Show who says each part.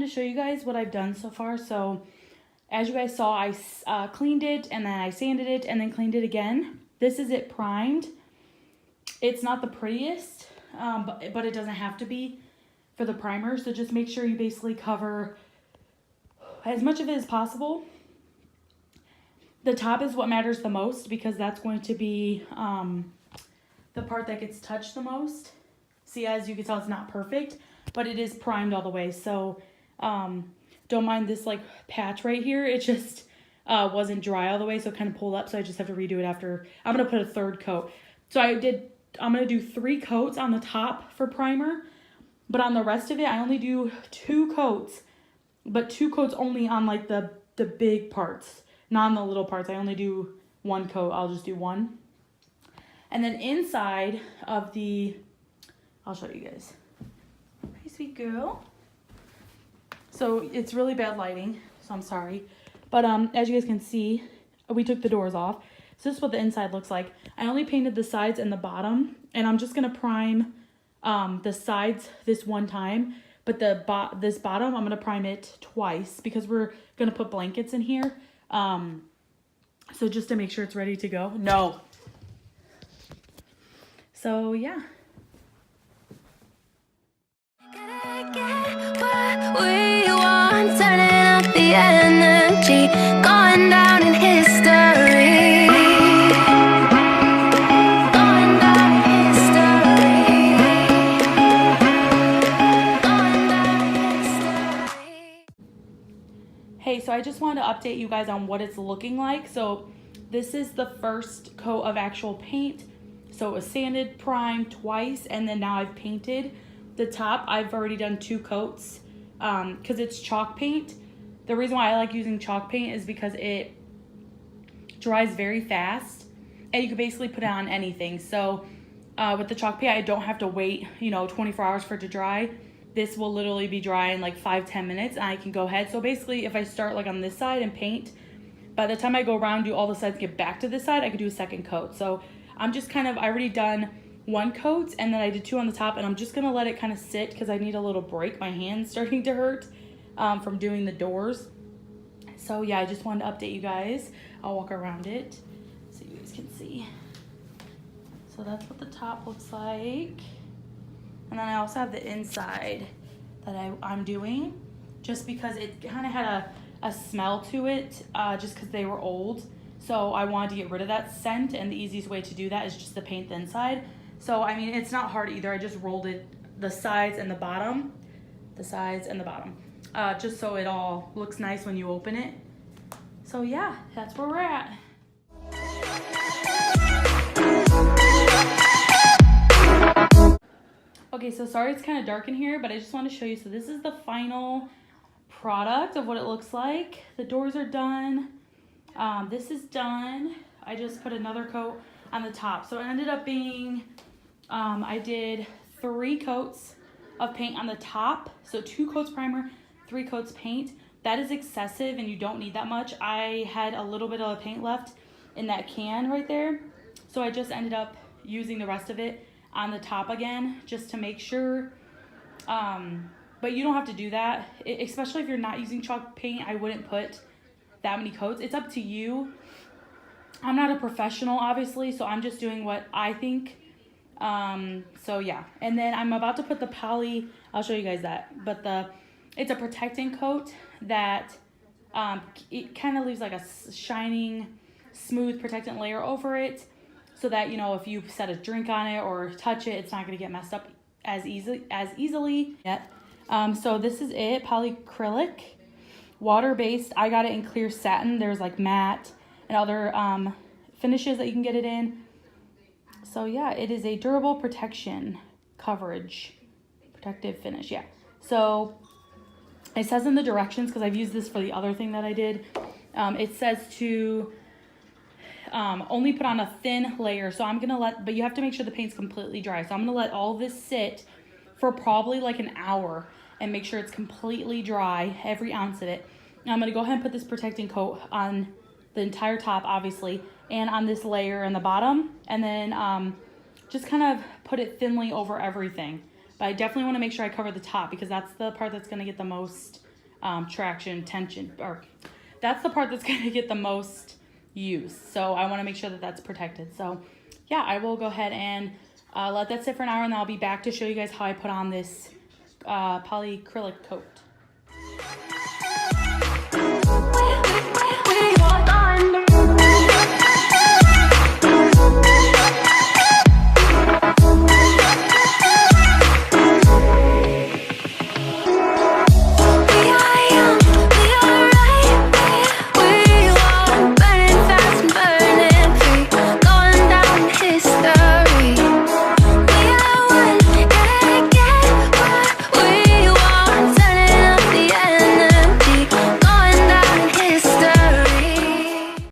Speaker 1: to show you guys what I've done so far. So as you guys saw, I cleaned it and then I sanded it and then cleaned it again. This is it primed. It's not the prettiest, but it doesn't have to be for the primer. So just make sure you basically cover as much of it as possible. The top is what matters the most because that's going to be the part that gets touched the most. See, as you can tell, it's not perfect, but it is primed all the way. So don't mind this like patch right here. It just wasn't dry all the way, so it kind of pulled up. So I just have to redo it after. I'm going to put a third coat. So I'm going to do 3 coats on the top for primer, but on the rest of it, I only do 2 coats, but 2 coats only on like the big parts, not on the little parts. I only do 1 coat. I'll just do 1. And then inside of I'll show you guys. Hey, sweet girl. So it's really bad lighting, so I'm sorry. But as you guys can see, we took the doors off. So this is what the inside looks like. I only painted the sides and the bottom, and I'm just gonna prime the sides this one time. But this bottom, I'm gonna prime it twice because we're gonna put blankets in here. So just to make sure it's ready to go. No. So yeah.
Speaker 2: We want, turning up the energy, going down in history. Going down in history. Going down in history.
Speaker 1: Hey, so I just wanted to update you guys on what it's looking like. So this is the first coat of actual paint. So it was sanded, primed twice, and then now I've painted. The top, I've already done 2 coats because it's chalk paint. The reason why I like using chalk paint is because it dries very fast and you can basically put it on anything. So with the chalk paint, I don't have to wait, 24 hours for it to dry. This will literally be dry in like 5-10 minutes and I can go ahead. So basically if I start like on this side and paint, by the time I go around, do all the sides, get back to this side, I could do a second coat. So I'm just I already done 1 coat and then I did 2 on the top, and I'm just gonna let it kind of sit because I need a little break. My hand's starting to hurt from doing the doors. So yeah, I just wanted to update you guys. I'll walk around it so you guys can see. So that's what the top looks like. And then I also have the inside that I'm doing just because it kind of had a smell to it just because they were old. So I wanted to get rid of that scent, and the easiest way to do that is just to paint the inside. So, I mean, it's not hard either. I just rolled it, the sides and the bottom, just so it all looks nice when you open it. So yeah, that's where we're at. Okay, so sorry it's kind of dark in here, but I just want to show you. So this is the final product of what it looks like. The doors are done. This is done. I just put another coat on the top. So it ended up being, I did 3 coats of paint on the top. So 2 coats primer, 3 coats paint. That is excessive and you don't need that much. I had a little bit of paint left in that can right there. So I just ended up using the rest of it on the top again, just to make sure. But you don't have to do that, especially if you're not using chalk paint. I wouldn't put that many coats. It's up to you. I'm not a professional, obviously, so I'm just doing what I think. So yeah, and then I'm about to put the poly. I'll show you guys that. But it's a protecting coat that it kind of leaves like a shining, smooth protectant layer over it, so that if you set a drink on it or touch it, it's not going to get messed up as easily. Yet. So this is it, polyacrylic, water-based. I got it in clear satin. There's like matte and other finishes that you can get it in. So yeah, it is a durable protection coverage, protective finish. Yeah. So it says in the directions, because I've used this for the other thing that I did, it says to only put on a thin layer. So I'm gonna but you have to make sure the paint's completely dry. So I'm gonna let all this sit for probably like an hour and make sure it's completely dry, every ounce of it. And I'm gonna go ahead and put this protecting coat on the entire top, obviously, and on this layer in the bottom, and then just kind of put it thinly over everything. But I definitely want to make sure I cover the top, because that's the part that's going to get the most traction, tension, or that's the part that's going to get the most use. So I want to make sure that that's protected. So yeah, I will go ahead and let that sit for an hour, and then I'll be back to show you guys how I put on this polyacrylic coat.